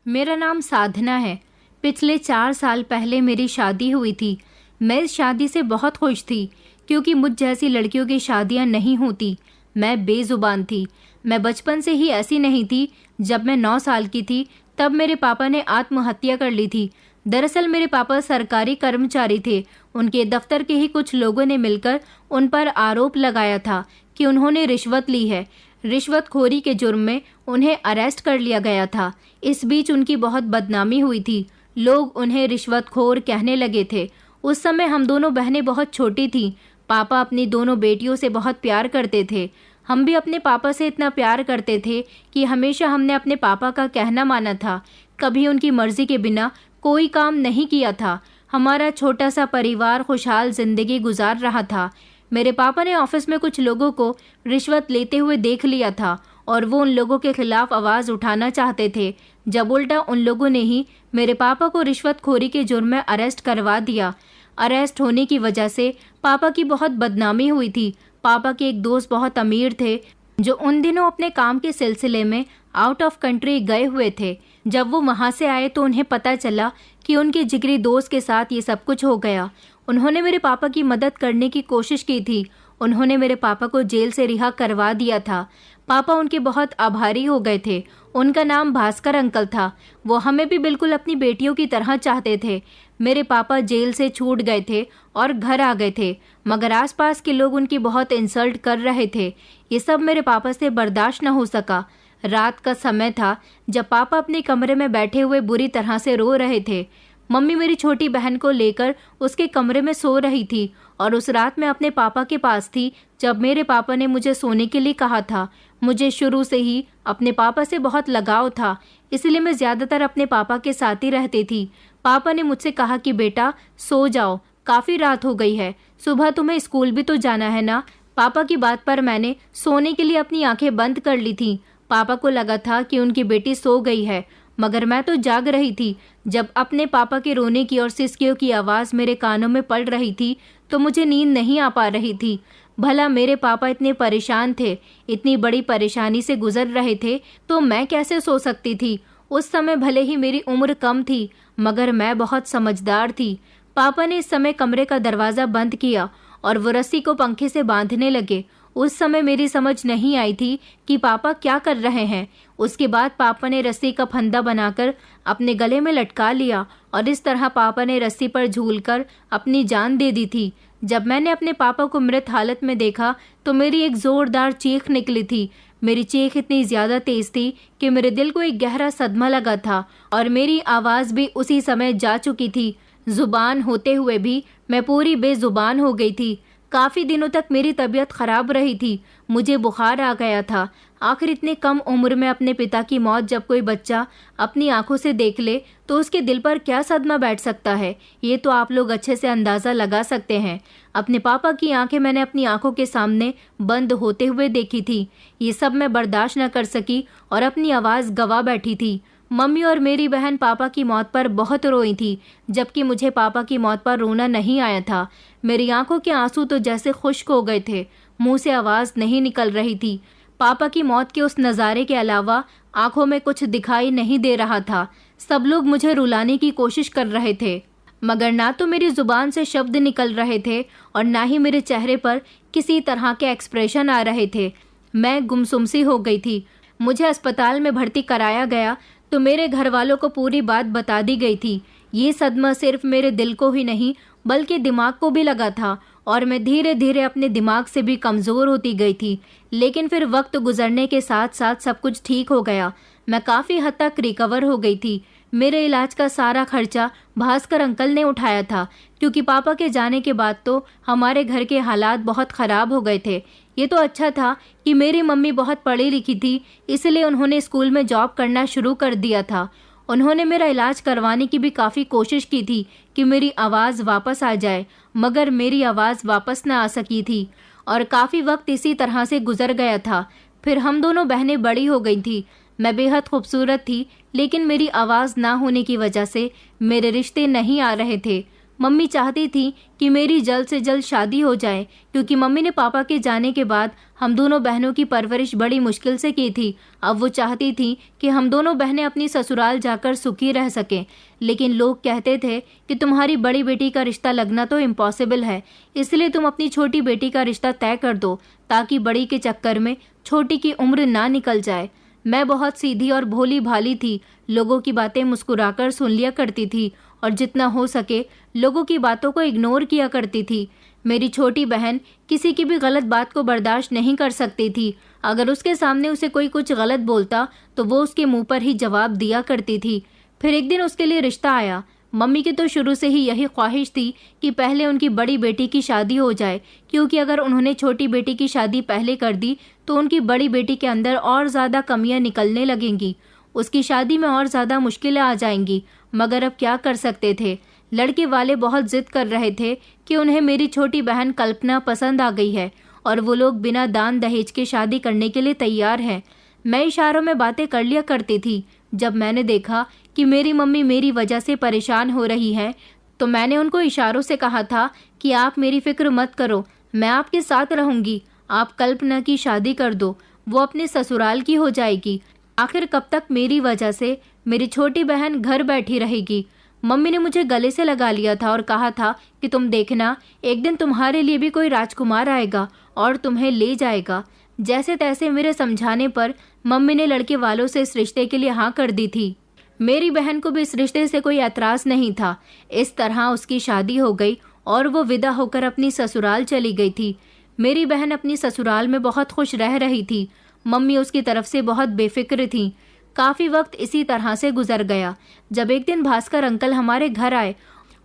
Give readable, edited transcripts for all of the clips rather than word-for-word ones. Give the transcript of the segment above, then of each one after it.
मेरा नाम साधना है। पिछले 4 साल पहले मेरी शादी हुई थी। मैं इस शादी से बहुत खुश थी क्योंकि मुझ जैसी लड़कियों की शादियां नहीं होती। मैं बेजुबान थी। मैं बचपन से ही ऐसी नहीं थी। जब मैं 9 साल की थी तब मेरे पापा ने आत्महत्या कर ली थी। दरअसल मेरे पापा सरकारी कर्मचारी थे। उनके दफ्तर के ही कुछ लोगों ने मिलकर उन पर आरोप लगाया था कि उन्होंने रिश्वत ली है। रिश्वतखोरी के जुर्म में उन्हें अरेस्ट कर लिया गया था। इस बीच उनकी बहुत बदनामी हुई थी। लोग उन्हें रिश्वतखोर कहने लगे थे। उस समय हम दोनों बहनें बहुत छोटी थीं। पापा अपनी दोनों बेटियों से बहुत प्यार करते थे। हम भी अपने पापा से इतना प्यार करते थे कि हमेशा हमने अपने पापा का कहना माना था। कभी उनकी मर्जी के बिना कोई काम नहीं किया था। हमारा छोटा सा परिवार खुशहाल जिंदगी गुजार रहा था। मेरे पापा ने ऑफिस में कुछ लोगों को रिश्वत लेते हुए देख लिया था और वो उन लोगों के खिलाफ आवाज़ उठाना चाहते थे। जब उल्टा उन लोगों ने ही मेरे पापा को रिश्वतखोरी के जुर्म में अरेस्ट करवा दिया। अरेस्ट होने की वजह से पापा की बहुत बदनामी हुई थी। पापा के एक दोस्त बहुत अमीर थे जो उन दिनों अपने काम के सिलसिले में आउट ऑफ कंट्री गए हुए थे। जब वो वहाँ से आए तो उन्हें पता चला कि उनके जिगरी दोस्त के साथ ये सब कुछ हो गया। उन्होंने मेरे पापा की मदद करने की कोशिश की थी। उन्होंने मेरे पापा को जेल से रिहा करवा दिया था। पापा उनके बहुत आभारी हो गए थे। उनका नाम भास्कर अंकल था। वो हमें भी बिल्कुल अपनी बेटियों की तरह चाहते थे। मेरे पापा जेल से छूट गए थे और घर आ गए थे, मगर आसपास के लोग उनकी बहुत इंसल्ट कर रहे थे। ये सब मेरे पापा से बर्दाश्त न हो सका। रात का समय था जब पापा अपने कमरे में बैठे हुए बुरी तरह से रो रहे थे। मम्मी मेरी छोटी बहन को लेकर उसके कमरे में सो रही थी और उस रात मैं अपने पापा के पास थी जब मेरे पापा ने मुझे सोने के लिए कहा था। मुझे शुरू से ही अपने पापा से बहुत लगाव था, इसलिए मैं ज़्यादातर अपने पापा के साथ ही रहती थी। पापा ने मुझसे कहा कि बेटा सो जाओ, काफ़ी रात हो गई है, सुबह तुम्हें स्कूल भी तो जाना है ना। पापा की बात पर मैंने सोने के लिए अपनी आंखें बंद कर ली थी। पापा को लगा था कि उनकी बेटी सो गई है, मगर मैं तो जाग रही थी। जब अपने पापा के रोने की और सिसकियों की आवाज़ मेरे कानों में पड़ रही थी तो मुझे नींद नहीं आ पा रही थी। भला मेरे पापा इतने परेशान थे, इतनी बड़ी परेशानी से गुजर रहे थे, तो मैं कैसे सो सकती थी। उस समय भले ही मेरी उम्र कम थी, मगर मैं बहुत समझदार थी। पापा ने इस समय कमरे का दरवाज़ा बंद किया और वो रस्सी को पंखे से बांधने लगे। उस समय मेरी समझ नहीं आई थी कि पापा क्या कर रहे हैं। उसके बाद पापा ने रस्सी का फंदा बनाकर अपने गले में लटका लिया और इस तरह पापा ने रस्सी पर झूलकर अपनी जान दे दी थी। जब मैंने अपने पापा को मृत हालत में देखा तो मेरी एक ज़ोरदार चीख निकली थी। मेरी चीख इतनी ज़्यादा तेज़ थी कि मेरे दिल को एक गहरा सदमा लगा था और मेरी आवाज़ भी उसी समय जा चुकी थी। ज़ुबान होते हुए भी मैं पूरी बेज़ुबान हो गई थी। काफ़ी दिनों तक मेरी तबीयत ख़राब रही थी। मुझे बुखार आ गया था। आखिर इतने कम उम्र में अपने पिता की मौत जब कोई बच्चा अपनी आंखों से देख ले तो उसके दिल पर क्या सदमा बैठ सकता है, ये तो आप लोग अच्छे से अंदाज़ा लगा सकते हैं। अपने पापा की आंखें मैंने अपनी आंखों के सामने बंद होते हुए देखी थी। ये सब मैं बर्दाश्त न कर सकी और अपनी आवाज़ गवा बैठी थी। मम्मी और मेरी बहन पापा की मौत पर बहुत रोई थी, जबकि मुझे पापा की मौत पर रोना नहीं आया था। मेरी आंखों के आंसू तो जैसे खुश्क हो गए थे, मुंह से आवाज़ नहीं निकल रही थी। पापा की मौत के उस नज़ारे के अलावा आंखों में कुछ दिखाई नहीं दे रहा था। सब लोग मुझे रुलाने की कोशिश कर रहे थे, मगर ना तो मेरी ज़ुबान से शब्द निकल रहे थे और ना ही मेरे चेहरे पर किसी तरह के एक्सप्रेशन आ रहे थे। मैं गुमसुम सी हो गई थी। मुझे अस्पताल में भर्ती कराया गया तो मेरे घर वालों को पूरी बात बता दी गई थी। ये सदमा सिर्फ मेरे दिल को ही नहीं बल्कि दिमाग को भी लगा था और मैं धीरे धीरे अपने दिमाग से भी कमज़ोर होती गई थी। लेकिन फिर वक्त गुजरने के साथ साथ सब कुछ ठीक हो गया। मैं काफ़ी हद तक रिकवर हो गई थी। मेरे इलाज का सारा खर्चा भास्कर अंकल ने उठाया था, क्योंकि पापा के जाने के बाद तो हमारे घर के हालात बहुत ख़राब हो गए थे। ये तो अच्छा था कि मेरी मम्मी बहुत पढ़ी लिखी थी, इसलिए उन्होंने स्कूल में जॉब करना शुरू कर दिया था। उन्होंने मेरा इलाज करवाने की भी काफ़ी कोशिश की थी कि मेरी आवाज़ वापस आ जाए, मगर मेरी आवाज़ वापस न आ सकी थी और काफ़ी वक्त इसी तरह से गुजर गया था। फिर हम दोनों बहनें बड़ी हो गई थी। मैं बेहद खूबसूरत थी, लेकिन मेरी आवाज़ ना होने की वजह से मेरे रिश्ते नहीं आ रहे थे। मम्मी चाहती थी कि मेरी जल्द से जल्द शादी हो जाए, क्योंकि मम्मी ने पापा के जाने के बाद हम दोनों बहनों की परवरिश बड़ी मुश्किल से की थी। अब वो चाहती थी कि हम दोनों बहनें अपनी ससुराल जाकर सुखी रह सकें। लेकिन लोग कहते थे कि तुम्हारी बड़ी बेटी का रिश्ता लगना तो इम्पॉसिबल है, इसलिए तुम अपनी छोटी बेटी का रिश्ता तय कर दो, ताकि बड़ी के चक्कर में छोटी की उम्र ना निकल जाए। मैं बहुत सीधी और भोली भाली थी, लोगों की बातें मुस्कुराकर सुन लिया करती थी और जितना हो सके लोगों की बातों को इग्नोर किया करती थी। मेरी छोटी बहन किसी की भी गलत बात को बर्दाश्त नहीं कर सकती थी। अगर उसके सामने उसे कोई कुछ गलत बोलता तो वो उसके मुंह पर ही जवाब दिया करती थी। फिर एक दिन उसके लिए रिश्ता आया। मम्मी की तो शुरू से ही यही ख्वाहिश थी कि पहले उनकी बड़ी बेटी की शादी हो जाए, क्योंकि अगर उन्होंने छोटी बेटी की शादी पहले कर दी तो उनकी बड़ी बेटी के अंदर और ज़्यादा कमियां निकलने लगेंगी, उसकी शादी में और ज़्यादा मुश्किलें आ जाएंगी। मगर अब क्या कर सकते थे। लड़के वाले बहुत जिद कर रहे थे कि उन्हें मेरी छोटी बहन कल्पना पसंद आ गई है और वो लोग बिना दान दहेज के शादी करने के लिए तैयार हैं। मैं इशारों में बातें कर लिया करती थी। जब मैंने देखा कि मेरी मम्मी मेरी वजह से परेशान हो रही हैं, तो मैंने उनको इशारों से कहा था कि आप मेरी फिक्र मत करो, मैं आपके साथ रहूंगी। आप कल्पना की शादी कर दो, वो अपने ससुराल की हो जाएगी। आखिर कब तक मेरी वजह से मेरी छोटी बहन घर बैठी रहेगी। मम्मी ने मुझे गले से लगा लिया था और कहा था कि तुम देखना, एक दिन तुम्हारे लिए भी कोई राजकुमार आएगा और तुम्हें ले जाएगा। जैसे तैसे मेरे समझाने पर मम्मी ने लड़के वालों से इस रिश्ते के लिए हाँ कर दी थी। मेरी बहन को भी इस रिश्ते से कोई एतराज नहीं था। इस तरह उसकी शादी हो गई और वो विदा होकर अपनी ससुराल चली गई थी। मेरी बहन अपनी ससुराल में बहुत खुश रह रही थी। मम्मी उसकी तरफ से बहुत बेफिक्र थी। काफ़ी वक्त इसी तरह से गुजर गया, जब एक दिन भास्कर अंकल हमारे घर आए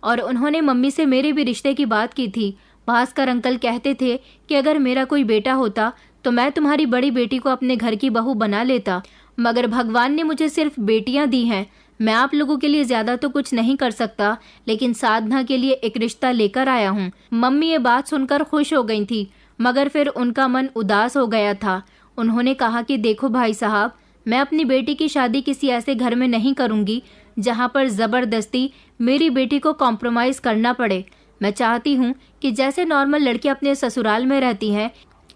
और उन्होंने मम्मी से मेरे भी रिश्ते की बात की थी। भास्कर अंकल कहते थे कि अगर मेरा कोई बेटा होता तो मैं तुम्हारी बड़ी बेटी को अपने घर की बहू बना लेता, मगर भगवान ने मुझे सिर्फ बेटियां दी हैं। मैं आप लोगों के लिए ज़्यादा तो कुछ नहीं कर सकता, लेकिन साधना के लिए एक रिश्ता लेकर आया हूँ। मम्मी ये बात सुनकर खुश हो गई थी, मगर फिर उनका मन उदास हो गया था। उन्होंने कहा कि देखो भाई साहब, मैं अपनी बेटी की शादी किसी ऐसे घर में नहीं करूँगी जहाँ पर ज़बरदस्ती मेरी बेटी को कॉम्प्रोमाइज़ करना पड़े। मैं चाहती हूँ कि जैसे नॉर्मल लड़की अपने ससुराल में रहती हैं,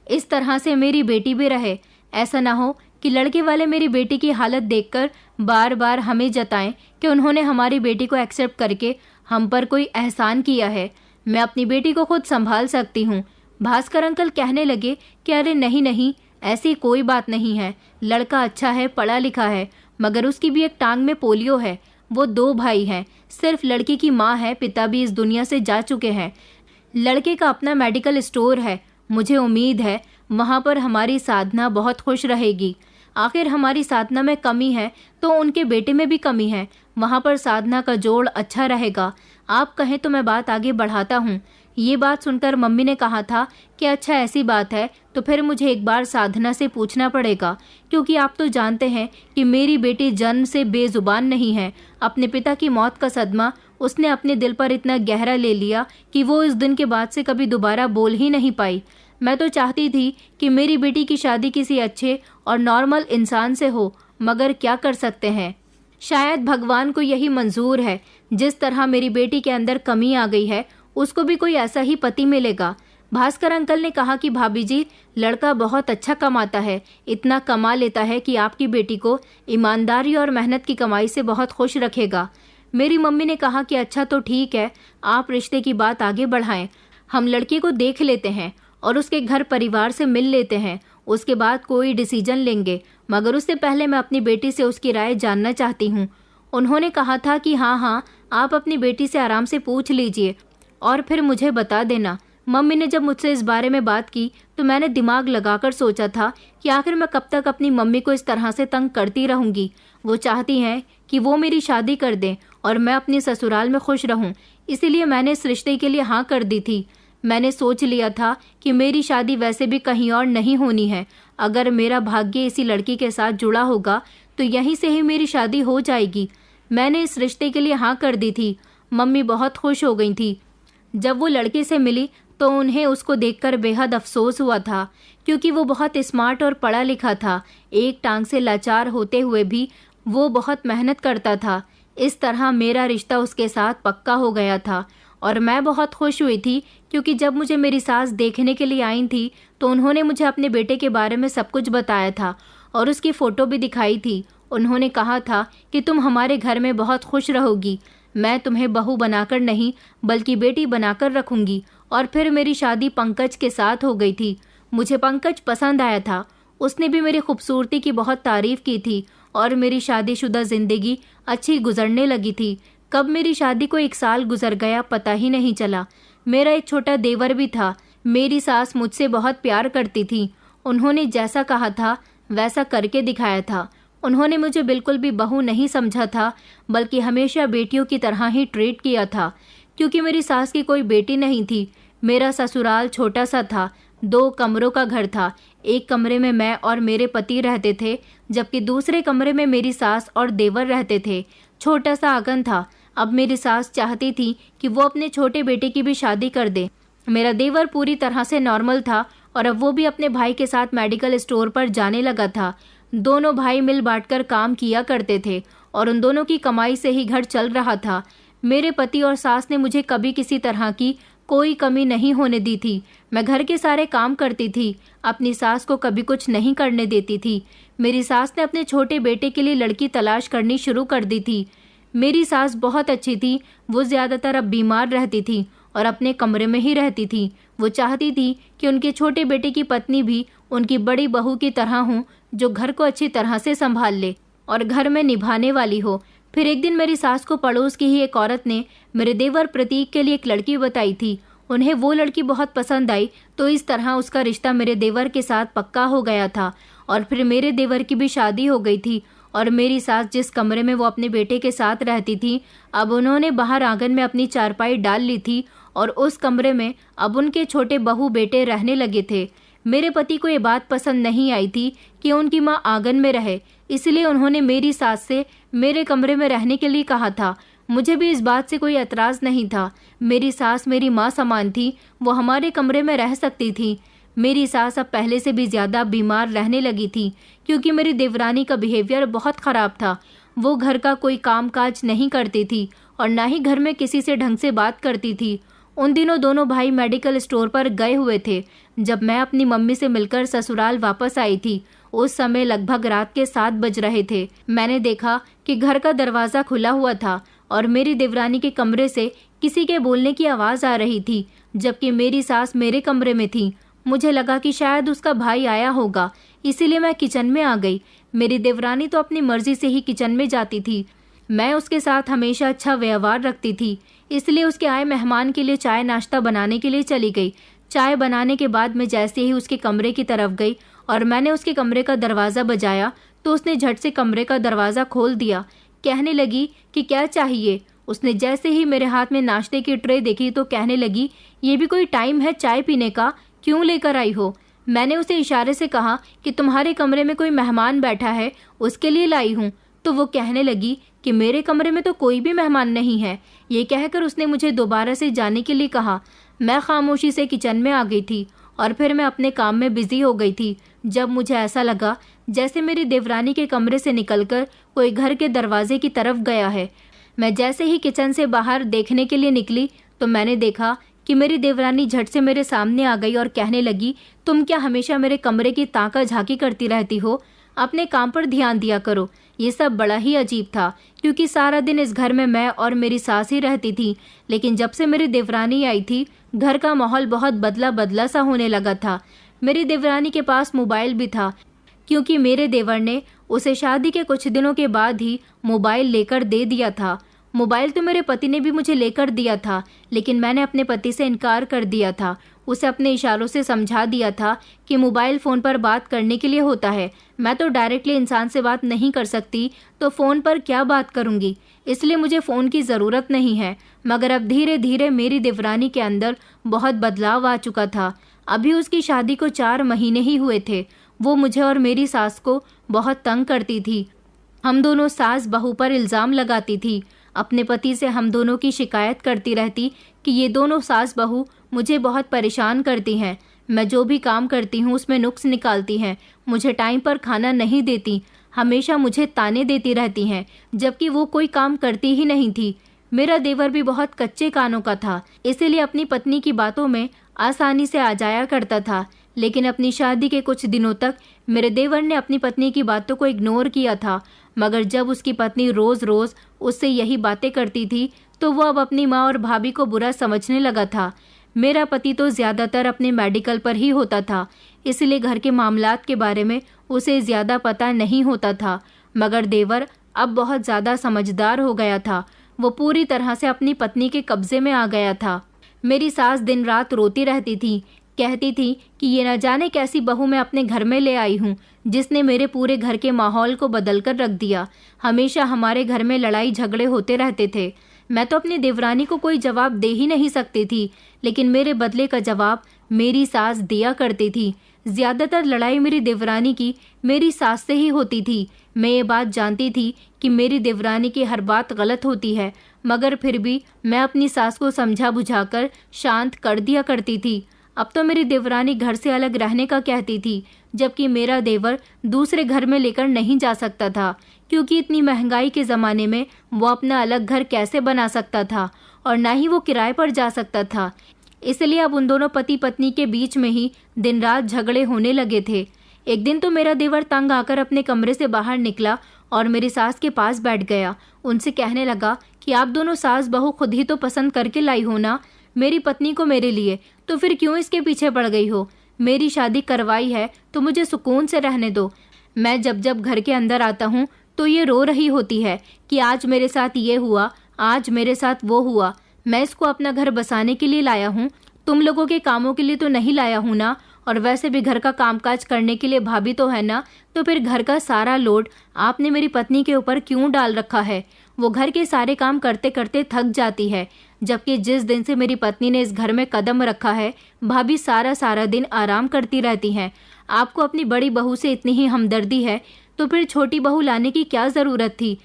इस तरह से मेरी बेटी भी रहे। ऐसा ना हो कि लड़के वाले मेरी बेटी की हालत देखकर बार बार हमें जताएं कि उन्होंने हमारी बेटी को एक्सेप्ट करके हम पर कोई एहसान किया है। मैं अपनी बेटी को खुद संभाल सकती हूँ। भास्कर अंकल कहने लगे कि अरे नहीं नहीं, ऐसी कोई बात नहीं है। लड़का अच्छा है, पढ़ा लिखा है, मगर उसकी भी एक टांग में पोलियो है। वो 2 भाई हैं, सिर्फ लड़की की माँ है, पिता भी इस दुनिया से जा चुके हैं। लड़के का अपना मेडिकल स्टोर है। मुझे उम्मीद है वहाँ पर हमारी साधना बहुत खुश रहेगी। आखिर हमारी साधना में कमी है तो उनके बेटे में भी कमी है। वहाँ पर साधना का जोड़ अच्छा रहेगा। आप कहें तो मैं बात आगे बढ़ाता हूँ। ये बात सुनकर मम्मी ने कहा था कि अच्छा ऐसी बात है तो फिर मुझे एक बार साधना से पूछना पड़ेगा, क्योंकि आप तो जानते हैं कि मेरी बेटी जन्म से बेजुबान नहीं है। अपने पिता की मौत का सदमा उसने अपने दिल पर इतना गहरा ले लिया कि वो इस दिन के बाद से कभी दोबारा बोल ही नहीं पाई। मैं तो चाहती थी कि मेरी बेटी की शादी किसी अच्छे और नॉर्मल इंसान से हो, मगर क्या कर सकते हैं। शायद भगवान को यही मंजूर है। जिस तरह मेरी बेटी के अंदर कमी आ गई है, उसको भी कोई ऐसा ही पति मिलेगा। भास्कर अंकल ने कहा कि भाभी जी, लड़का बहुत अच्छा कमाता है, इतना कमा लेता है कि आपकी बेटी को ईमानदारी और मेहनत की कमाई से बहुत खुश रखेगा। मेरी मम्मी ने कहा कि अच्छा तो ठीक है, आप रिश्ते की बात आगे बढ़ाएं। हम लड़के को देख लेते हैं और उसके घर परिवार से मिल लेते हैं, उसके बाद कोई डिसीजन लेंगे, मगर उससे पहले मैं अपनी बेटी से उसकी राय जानना चाहती हूँ। उन्होंने कहा था कि हाँ, आप अपनी बेटी से आराम से पूछ लीजिए और फिर मुझे बता देना। मम्मी ने जब मुझसे इस बारे में बात की तो मैंने दिमाग लगाकर सोचा था कि आखिर मैं कब तक अपनी मम्मी को इस तरह से तंग करती रहूँगी। वो चाहती हैं कि वो मेरी शादी कर दें और मैं अपनी ससुराल में खुश रहूँ, इसीलिए मैंने इस रिश्ते के लिए हाँ कर दी थी। मैंने सोच लिया था कि मेरी शादी वैसे भी कहीं और नहीं होनी है। अगर मेरा भाग्य इसी लड़की के साथ जुड़ा होगा तो यहीं से ही मेरी शादी हो जाएगी। मैंने इस रिश्ते के लिए हाँ कर दी थी। मम्मी बहुत खुश हो गई थी। जब वो लड़के से मिली तो उन्हें उसको देखकर बेहद अफसोस हुआ था, क्योंकि वो बहुत स्मार्ट और पढ़ा लिखा था। एक टांग से लाचार होते हुए भी वो बहुत मेहनत करता था। इस तरह मेरा रिश्ता उसके साथ पक्का हो गया था और मैं बहुत खुश हुई थी, क्योंकि जब मुझे मेरी सास देखने के लिए आई थी तो उन्होंने मुझे अपने बेटे के बारे में सब कुछ बताया था और उसकी फ़ोटो भी दिखाई थी। उन्होंने कहा था कि तुम हमारे घर में बहुत खुश रहोगी, मैं तुम्हें बहू बनाकर नहीं बल्कि बेटी बनाकर रखूंगी। और फिर मेरी शादी पंकज के साथ हो गई थी। मुझे पंकज पसंद आया था, उसने भी मेरी खूबसूरती की बहुत तारीफ की थी और मेरी शादीशुदा ज़िंदगी अच्छी गुजरने लगी थी। कब मेरी शादी को 1 साल गुजर गया पता ही नहीं चला। मेरा एक छोटा देवर भी था। मेरी सास मुझसे बहुत प्यार करती थी। उन्होंने जैसा कहा था वैसा करके दिखाया था। उन्होंने मुझे बिल्कुल भी बहू नहीं समझा था, बल्कि हमेशा बेटियों की तरह ही ट्रीट किया था। क्योंकि मेरी सास की कोई बेटी नहीं थी, मेरा ससुराल छोटा सा था। 2 कमरों का घर था। एक कमरे में मैं और मेरे पति रहते थे, जबकि दूसरे कमरे में मेरी सास और देवर रहते थे। छोटा सा आंगन था। अब मेरी सास चाहती थी कि वो अपने छोटे बेटे की भी शादी कर दे। मेरा देवर पूरी तरह से नॉर्मल था और अब वो भी अपने भाई के साथ मेडिकल स्टोर पर जाने लगा था। दोनों भाई मिल बांटकर काम किया करते थे और उन दोनों की कमाई से ही घर चल रहा था। मेरे पति और सास ने मुझे कभी किसी तरह की कोई कमी नहीं होने दी थी। मैं घर के सारे काम करती थी, अपनी सास को कभी कुछ नहीं करने देती थी। मेरी सास ने अपने छोटे बेटे के लिए लड़की तलाश करनी शुरू कर दी थी। मेरी सास बहुत अच्छी थी। वो ज़्यादातर अब बीमार रहती थी और अपने कमरे में ही रहती थी। वो चाहती थी कि उनके छोटे बेटे की पत्नी भी उनकी बड़ी बहू की तरह हो, जो घर को अच्छी तरह से संभाल ले और घर में निभाने वाली हो। फिर एक दिन मेरी सास को पड़ोस की ही एक औरत ने मेरे देवर प्रतीक के लिए एक लड़की बताई थी। उन्हें वो लड़की बहुत पसंद आई, तो इस तरह उसका रिश्ता मेरे देवर के साथ पक्का हो गया था। और फिर मेरे देवर की भी शादी हो गई थी और मेरी सास जिस कमरे में वो अपने बेटे के साथ रहती थी, अब उन्होंने बाहर आंगन में अपनी चारपाई डाल ली थी और उस कमरे में अब उनके छोटे बहू बेटे रहने लगे थे। मेरे पति को ये बात पसंद नहीं आई थी कि उनकी माँ आंगन में रहे, इसलिए उन्होंने मेरी सास से मेरे कमरे में रहने के लिए कहा था। मुझे भी इस बात से कोई एतराज़ नहीं था। मेरी सास मेरी माँ समान थी, वो हमारे कमरे में रह सकती थी। मेरी सास अब पहले से भी ज़्यादा बीमार रहने लगी थी, क्योंकि मेरी देवरानी का बिहेवियर बहुत ख़राब था। वो घर का कोई काम काज नहीं करती थी और ना ही घर में किसी से ढंग से बात करती थी। उन दिनों दोनों भाई मेडिकल स्टोर पर गए हुए थे। जब मैं अपनी मम्मी से मिलकर ससुराल वापस आई थी, उस समय लगभग रात के 7 बज रहे थे। मैंने देखा कि घर का दरवाज़ा खुला हुआ था और मेरी देवरानी के कमरे से किसी के बोलने की आवाज़ आ रही थी, जबकि मेरी सास मेरे कमरे में थी। मुझे लगा कि शायद उसका भाई आया होगा, इसीलिए मैं किचन में आ गई। मेरी देवरानी तो अपनी मर्जी से ही किचन में जाती थी। मैं उसके साथ हमेशा अच्छा व्यवहार रखती थी, इसलिए उसके आए मेहमान के लिए चाय नाश्ता बनाने के लिए चली गई। चाय बनाने के बाद मैं जैसे ही उसके कमरे की तरफ गई और मैंने उसके कमरे का दरवाज़ा बजाया, तो उसने झट से कमरे का दरवाज़ा खोल दिया। कहने लगी कि क्या चाहिए। उसने जैसे ही मेरे हाथ में नाश्ते की ट्रे देखी तो कहने लगी, ये भी कोई टाइम है चाय पीने का, क्यों लेकर आई हो। मैंने उसे इशारे से कहा कि तुम्हारे कमरे में कोई मेहमान बैठा है, उसके लिए लाई हूँ। तो वो कहने लगी कि मेरे कमरे में तो कोई भी मेहमान नहीं है। ये कहकर उसने मुझे दोबारा से जाने के लिए कहा। मैं खामोशी से किचन में आ गई थी और फिर मैं अपने काम में बिजी हो गई थी, जब मुझे ऐसा लगा जैसे मेरी देवरानी के कमरे से निकलकर कोई घर के दरवाजे की तरफ गया है। मैं जैसे ही किचन से बाहर देखने के लिए निकली तो मैंने देखा कि मेरी देवरानी झट से मेरे सामने आ गई और कहने लगी, तुम क्या हमेशा मेरे कमरे की ताका झांकी करती रहती हो, अपने काम पर ध्यान दिया करो। ये सब बड़ा ही अजीब था, क्योंकि सारा दिन इस घर में मैं और मेरी सास ही रहती थी, लेकिन जब से मेरी देवरानी आई थी घर का माहौल बहुत बदला बदला सा होने लगा था। मेरी देवरानी के पास मोबाइल भी था, क्योंकि मेरे देवर ने उसे शादी के कुछ दिनों के बाद ही मोबाइल लेकर दे दिया था। मोबाइल तो मेरे पति ने भी मुझे लेकर दिया था, लेकिन मैंने अपने पति से इनकार कर दिया था। उसे अपने इशारों से समझा दिया था कि मोबाइल फ़ोन पर बात करने के लिए होता है। मैं तो डायरेक्टली इंसान से बात नहीं कर सकती, तो फ़ोन पर क्या बात करूँगी, इसलिए मुझे फ़ोन की ज़रूरत नहीं है। मगर अब धीरे धीरे मेरी देवरानी के अंदर बहुत बदलाव आ चुका था। अभी उसकी शादी को 4 महीने ही हुए थे। वो मुझे और मेरी सास को बहुत तंग करती थी। हम दोनों सास बहू पर इल्ज़ाम लगाती थी। अपने पति से हम दोनों की शिकायत करती रहती कि ये दोनों सास बहू मुझे बहुत परेशान करती हैं। मैं जो भी काम करती हूँ उसमें नुक्स निकालती हैं, मुझे टाइम पर खाना नहीं देती, हमेशा मुझे ताने देती रहती हैं, जबकि वो कोई काम करती ही नहीं थी। मेरा देवर भी बहुत कच्चे कानों का था, इसीलिए अपनी पत्नी की बातों में आसानी से आ जाया करता था। लेकिन अपनी शादी के कुछ दिनों तक मेरे देवर ने अपनी पत्नी की बातों को इग्नोर किया था। मगर जब उसकी पत्नी रोज रोज उससे यही बातें करती थी तो वो अब अपनी माँ और भाभी को बुरा समझने लगा था। मेरा पति तो ज्यादातर अपने मेडिकल पर ही होता था, इसलिए घर के मामलात के बारे में उसे ज्यादा पता नहीं होता था। मगर देवर अब बहुत ज्यादा समझदार हो गया था। वो पूरी तरह से अपनी पत्नी के कब्जे में आ गया था। मेरी सास दिन रात रोती रहती थी, कहती थी कि ये न जाने कैसी बहू मैं अपने घर में ले आई हूँ, जिसने मेरे पूरे घर के माहौल को बदल कर रख दिया। हमेशा हमारे घर में लड़ाई झगड़े होते रहते थे। मैं तो अपनी देवरानी को कोई जवाब दे ही नहीं सकती थी, लेकिन मेरे बदले का जवाब मेरी सास दिया करती थी। ज्यादातर लड़ाई मेरी देवरानी की मेरी सास से ही होती थी। मैं ये बात जानती थी कि मेरी देवरानी की हर बात गलत होती है, मगर फिर भी मैं अपनी सास को समझा बुझाकर शांत कर दिया करती थी। अब तो मेरी देवरानी घर से अलग रहने का कहती थी, जबकि मेरा देवर दूसरे घर में लेकर नहीं जा सकता था, क्योंकि इतनी महंगाई के ज़माने में वो अपना अलग घर कैसे बना सकता था, और ना ही वो किराए पर जा सकता था। इसलिए अब उन दोनों पति पत्नी के बीच में ही दिन रात झगड़े होने लगे थे। एक दिन तो मेरा देवर तंग आकर अपने कमरे से बाहर निकला और मेरी सास के पास बैठ गया। उनसे कहने लगा कि आप दोनों सास बहू खुद ही तो पसंद करके लाई हो ना, मेरी पत्नी को मेरे लिए, तो फिर क्यों इसके पीछे पड़ गई हो? मेरी शादी करवाई है तो मुझे सुकून से रहने दो। मैं जब जब घर के अंदर आता हूँ तो ये रो रही होती है कि आज मेरे साथ ये हुआ, आज मेरे साथ वो हुआ। मैं इसको अपना घर बसाने के लिए लाया हूँ, तुम लोगों के कामों के लिए तो नहीं लाया हूँ ना। और वैसे भी घर का कामकाज करने के लिए भाभी तो है ना, तो फिर घर का सारा लोड आपने मेरी पत्नी के ऊपर क्यों डाल रखा है? वो घर के सारे काम करते करते थक जाती है, जबकि जिस दिन से मेरी पत्नी ने इस घर में कदम रखा है, भाभी सारा सारा दिन आराम करती रहती हैं। आपको अपनी बड़ी बहू से इतनी ही हमदर्दी है तो फिर छोटी बहू लाने की क्या ज़रूरत थी?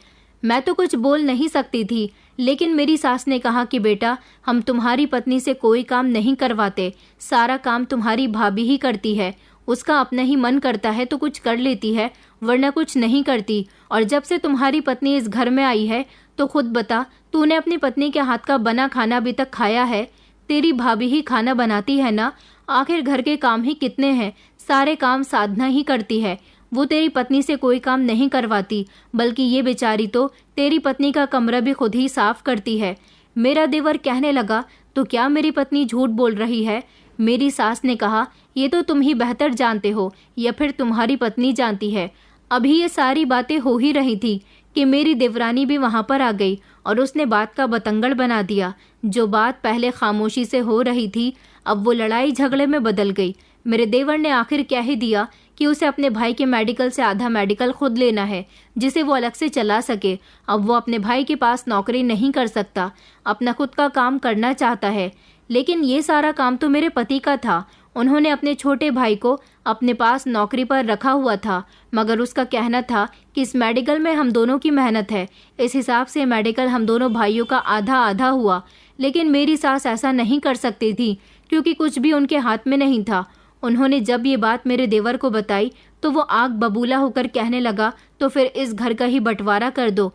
मैं तो कुछ बोल नहीं सकती थी, लेकिन मेरी सास ने कहा कि बेटा, हम तुम्हारी पत्नी से कोई काम नहीं करवाते, सारा काम तुम्हारी भाभी ही करती है। उसका अपना ही मन करता है तो कुछ कर लेती है, वरना कुछ नहीं करती। और जब से तुम्हारी पत्नी इस घर में आई है तो खुद बता, तूने अपनी पत्नी के हाथ का बना खाना अभी तक खाया है? तेरी भाभी ही खाना बनाती है ना। आखिर घर के काम ही कितने हैं, सारे काम साधना ही करती है। वो तेरी पत्नी से कोई काम नहीं करवाती, बल्कि ये बेचारी तो तेरी पत्नी का कमरा भी खुद ही साफ करती है। मेरा देवर कहने लगा, तो क्या मेरी पत्नी झूठ बोल रही है? मेरी सास ने कहा, ये तो तुम ही बेहतर जानते हो, या फिर तुम्हारी पत्नी जानती है। अभी ये सारी बातें हो ही रही थी कि मेरी देवरानी भी वहां पर आ गई और उसने बात का बतंगड़ बना दिया। जो बात पहले खामोशी से हो रही थी, अब वो लड़ाई झगड़े में बदल गई। मेरे देवर ने आखिर कह ही दिया कि उसे अपने भाई के मेडिकल से आधा मेडिकल खुद लेना है, जिसे वो अलग से चला सके। अब वो अपने भाई के पास नौकरी नहीं कर सकता, अपना खुद का काम करना चाहता है। लेकिन ये सारा काम तो मेरे पति का था। उन्होंने अपने छोटे भाई को अपने पास नौकरी पर रखा हुआ था, मगर उसका कहना था कि इस मेडिकल में हम दोनों की मेहनत है, इस हिसाब से मेडिकल हम दोनों भाइयों का आधा आधा हुआ। लेकिन मेरी सास ऐसा नहीं कर सकती थी, क्योंकि कुछ भी उनके हाथ में नहीं था। उन्होंने जब ये बात मेरे देवर को बताई तो वो आग बबूला होकर कहने लगा, तो फिर इस घर का ही बंटवारा कर दो।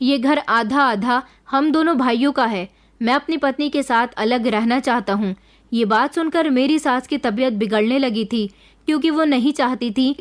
ये घर आधा आधा हम दोनों भाइयों का है। मैं अपनी पत्नी के साथ अलग रहना चाहता हूँ। ये बात सुनकर मेरी सास की तबीयत बिगड़ने लगी थी, क्योंकि वो नहीं चाहती थी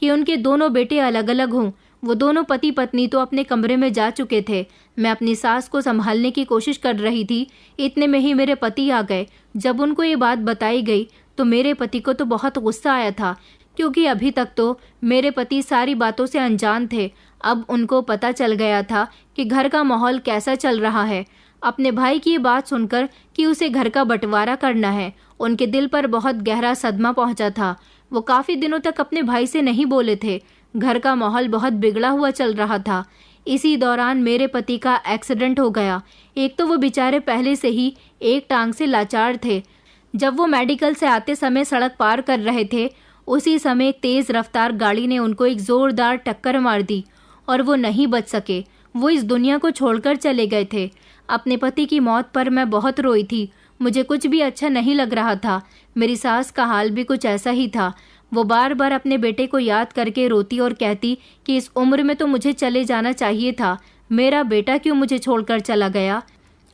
कि उनके दोनों बेटे अलग अलग हों। वो दोनों पति पत्नी तो अपने कमरे में जा चुके थे। मैं अपनी सास को संभालने की कोशिश कर रही थी, इतने में ही मेरे पति आ गए। जब उनको ये बात बताई गई तो मेरे पति को तो बहुत गुस्सा आया था, क्योंकि अभी तक तो मेरे पति सारी बातों से अनजान थे। अब उनको पता चल गया था कि घर का माहौल कैसा चल रहा है। अपने भाई की ये बात सुनकर कि उसे घर का बंटवारा करना है, उनके दिल पर बहुत गहरा सदमा पहुंचा था। वो काफ़ी दिनों तक अपने भाई से नहीं बोले थे। घर का माहौल बहुत बिगड़ा हुआ चल रहा था। इसी दौरान मेरे पति का एक्सीडेंट हो गया। एक तो वो बेचारे पहले से ही एक टांग से लाचार थे। जब वो मेडिकल से आते समय सड़क पार कर रहे थे, उसी समय एक तेज़ रफ्तार गाड़ी ने उनको एक ज़ोरदार टक्कर मार दी और वो नहीं बच सके। वो इस दुनिया को छोड़कर चले गए थे। अपने पति की मौत पर मैं बहुत रोई थी। मुझे कुछ भी अच्छा नहीं लग रहा था। मेरी सास का हाल भी कुछ ऐसा ही था। वो बार बार अपने बेटे को याद करके रोती और कहती कि इस उम्र में तो मुझे चले जाना चाहिए था, मेरा बेटा क्यों मुझे छोड़कर चला गया।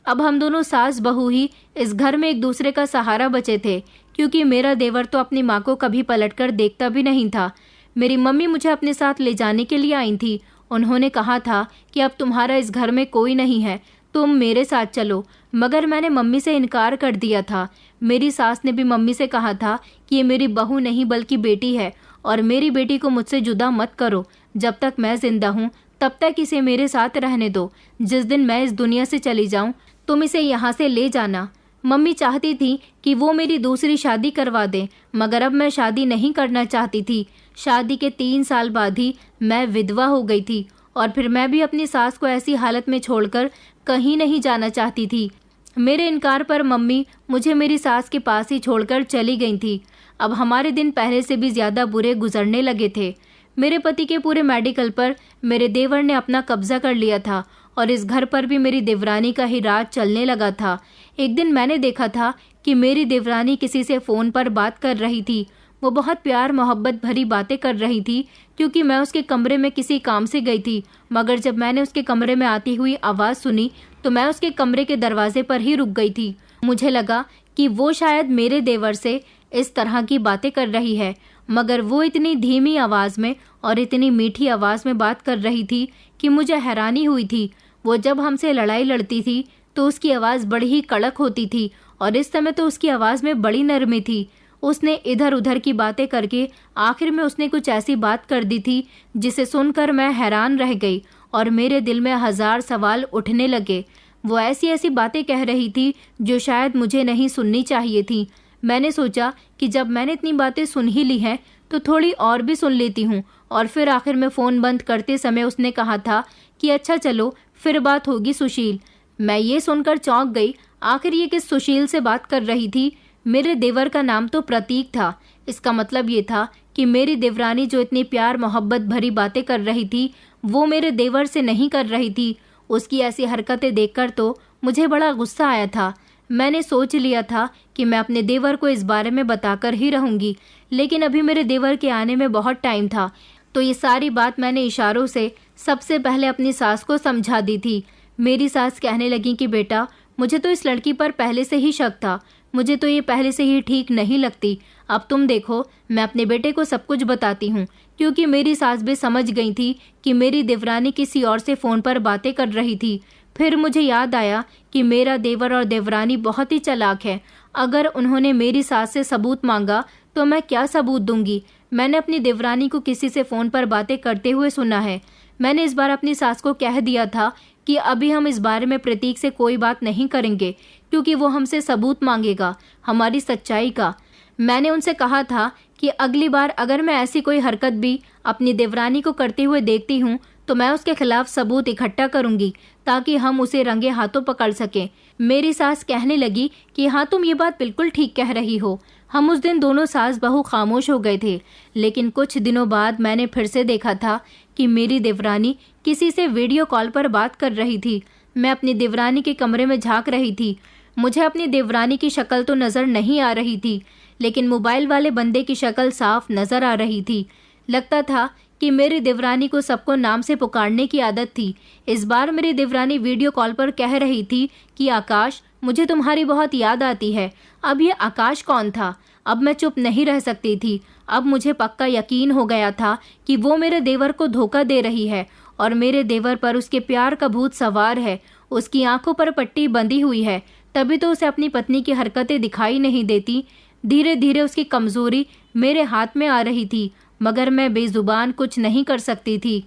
अब हम दोनों सास बहू ही इस घर में एक दूसरे का सहारा बचे थे, क्योंकि मेरा देवर तो अपनी माँ को कभी पलटकर देखता भी नहीं था। मेरी मम्मी मुझे अपने साथ ले जाने के लिए आई थी। उन्होंने कहा था कि अब तुम्हारा इस घर में कोई नहीं है, तुम मेरे साथ चलो, मगर मैंने मम्मी से इनकार कर दिया था। मेरी सास ने भी मम्मी से कहा था कि ये मेरी बहू नहीं बल्कि बेटी है, और मेरी बेटी को मुझसे जुदा मत करो। जब तक मैं जिंदा हूँ तब तक इसे मेरे साथ रहने दो। जिस दिन मैं इस दुनिया से चली जाऊँ तुम इसे यहाँ से ले जाना। मम्मी चाहती थी कि वो मेरी दूसरी शादी करवा दें, मगर अब मैं शादी नहीं करना चाहती थी। शादी के 3 साल बाद ही मैं विधवा हो गई थी, और फिर मैं भी अपनी सास को ऐसी हालत में छोड़कर कहीं नहीं जाना चाहती थी। मेरे इनकार पर मम्मी मुझे मेरी सास के पास ही छोड़कर चली गई थी। अब हमारे दिन पहले से भी ज़्यादा बुरे गुजरने लगे थे। मेरे पति के पूरे मेडिकल पर मेरे देवर ने अपना कब्जा कर लिया था, और इस घर पर भी मेरी देवरानी का ही राज चलने लगा था। एक दिन मैंने देखा था कि मेरी देवरानी किसी से फ़ोन पर बात कर रही थी। वो बहुत प्यार मोहब्बत भरी बातें कर रही थी, क्योंकि मैं उसके कमरे में किसी काम से गई थी। मगर जब मैंने उसके कमरे में आती हुई आवाज़ सुनी तो मैं उसके कमरे के दरवाजे पर ही रुक गई थी। मुझे लगा कि वो शायद मेरे देवर से इस तरह की बातें कर रही है, मगर वो इतनी धीमी आवाज़ में और इतनी मीठी आवाज़ में बात कर रही थी कि मुझे हैरानी हुई थी। वो जब हमसे लड़ाई लड़ती थी तो उसकी आवाज़ बड़ी ही कड़क होती थी, और इस समय तो उसकी आवाज़ में बड़ी नरमी थी। उसने इधर उधर की बातें करके आखिर में उसने कुछ ऐसी बात कर दी थी जिसे सुनकर मैं हैरान रह गई, और मेरे दिल में 1000 सवाल उठने लगे। वो ऐसी ऐसी बातें कह रही थी जो शायद मुझे नहीं सुननी चाहिए थी। मैंने सोचा कि जब मैंने इतनी बातें सुन ही ली हैं तो थोड़ी और भी सुन लेती हूँ, और फिर आखिर में फ़ोन बंद करते समय उसने कहा था कि अच्छा चलो फिर बात होगी सुशील। मैं ये सुनकर चौंक गई। आखिर ये किस सुशील से बात कर रही थी? मेरे देवर का नाम तो प्रतीक था। इसका मतलब ये था कि मेरी देवरानी जो इतनी प्यार मोहब्बत भरी बातें कर रही थी वो मेरे देवर से नहीं कर रही थी। उसकी ऐसी हरकतें देखकर तो मुझे बड़ा गुस्सा आया था। मैंने सोच लिया था कि मैं अपने देवर को इस बारे में बताकर ही रहूँगी, लेकिन अभी मेरे देवर के आने में बहुत टाइम था, तो ये सारी बात मैंने इशारों से सबसे पहले अपनी सास को समझा दी थी। मेरी सास कहने लगी कि बेटा, मुझे तो इस लड़की पर पहले से ही शक था, मुझे तो ये पहले से ही ठीक नहीं लगती। अब तुम देखो, मैं अपने बेटे को सब कुछ बताती हूँ, क्योंकि मेरी सास भी समझ गई थी कि मेरी देवरानी किसी और से फ़ोन पर बातें कर रही थी। फिर मुझे याद आया कि मेरा देवर और देवरानी बहुत ही चालाक है। अगर उन्होंने मेरी सास से सबूत मांगा तो मैं क्या सबूत दूंगी? मैंने अपनी देवरानी को किसी से फ़ोन पर बातें करते हुए सुना है। मैंने इस बार अपनी सास को कह दिया था कि अभी हम इस बारे में प्रतीक से कोई बात नहीं करेंगे, क्योंकि वो हमसे सबूत मांगेगा हमारी सच्चाई का। मैंने उनसे कहा था कि अगली बार अगर मैं ऐसी कोई हरकत भी अपनी देवरानी को करते हुए देखती हूँ तो मैं उसके खिलाफ सबूत इकट्ठा करूंगी, ताकि हम उसे रंगे हाथों पकड़ सकें। मेरी सास कहने लगी कि हाँ, तुम ये बात बिल्कुल ठीक कह रही हो। हम उस दिन दोनों सास बहू खामोश हो गए थे, लेकिन कुछ दिनों बाद मैंने फिर से देखा था कि मेरी देवरानी किसी से वीडियो कॉल पर बात कर रही थी। मैं अपनी देवरानी के कमरे में झांक रही थी। मुझे अपनी देवरानी की शक्ल तो नज़र नहीं आ रही थी, लेकिन मोबाइल वाले बंदे की शक्ल साफ नज़र आ रही थी। लगता था कि मेरी देवरानी को सबको नाम से पुकारने की आदत थी। इस बार मेरी देवरानी वीडियो कॉल पर कह रही थी कि आकाश, मुझे तुम्हारी बहुत याद आती है। अब ये आकाश कौन था? अब मैं चुप नहीं रह सकती थी। अब मुझे पक्का यकीन हो गया था कि वो मेरे देवर को धोखा दे रही है, और मेरे देवर पर उसके प्यार का भूत सवार है। उसकी आंखों पर पट्टी बंधी हुई है, तभी तो उसे अपनी पत्नी की हरकतें दिखाई नहीं देती। धीरे धीरे उसकी कमजोरी मेरे हाथ में आ रही थी, मगर मैं बेजुबान कुछ नहीं कर सकती थी।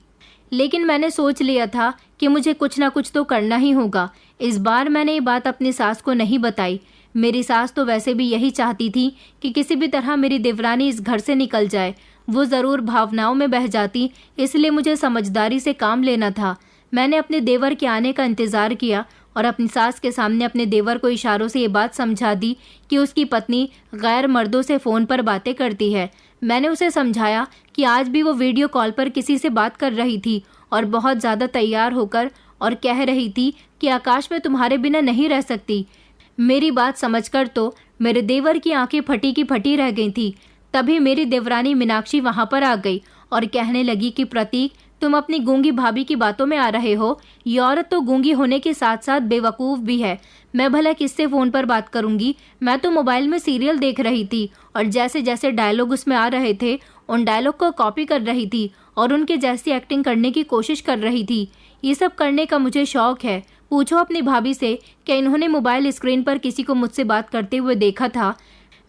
लेकिन मैंने सोच लिया था कि मुझे कुछ ना कुछ तो करना ही होगा। इस बार मैंने ये बात अपनी सास को नहीं बताई। मेरी सास तो वैसे भी यही चाहती थी कि किसी भी तरह मेरी देवरानी इस घर से निकल जाए। वो ज़रूर भावनाओं में बह जाती, इसलिए मुझे समझदारी से काम लेना था। मैंने अपने देवर के आने का इंतज़ार किया और अपनी सास के सामने अपने देवर को इशारों से ये बात समझा दी कि उसकी पत्नी गैर मर्दों से फ़ोन पर बातें करती है। मैंने उसे समझाया कि आज भी वो वीडियो कॉल पर किसी से बात कर रही थी और बहुत ज़्यादा तैयार होकर और कह रही थी कि आकाश, मैं तुम्हारे बिना नहीं रह सकती। मेरी बात समझकर तो मेरे देवर की आंखें फटी की फटी रह गई थी। तभी मेरी देवरानी मीनाक्षी वहाँ पर आ गई और कहने लगी कि प्रतीक, तुम अपनी गूंगी भाभी की बातों में आ रहे हो। ये औरत तो गूंगी होने के साथ साथ बेवकूफ़ भी है। मैं भला किससे फ़ोन पर बात करूंगी? मैं तो मोबाइल में सीरियल देख रही थी और जैसे जैसे डायलॉग उसमें आ रहे थे उन डायलॉग को कॉपी कर रही थी और उनके जैसी एक्टिंग करने की कोशिश कर रही थी। ये सब करने का मुझे शौक है। पूछो अपनी भाभी से क्या इन्होंने मोबाइल स्क्रीन पर किसी को मुझसे बात करते हुए देखा था।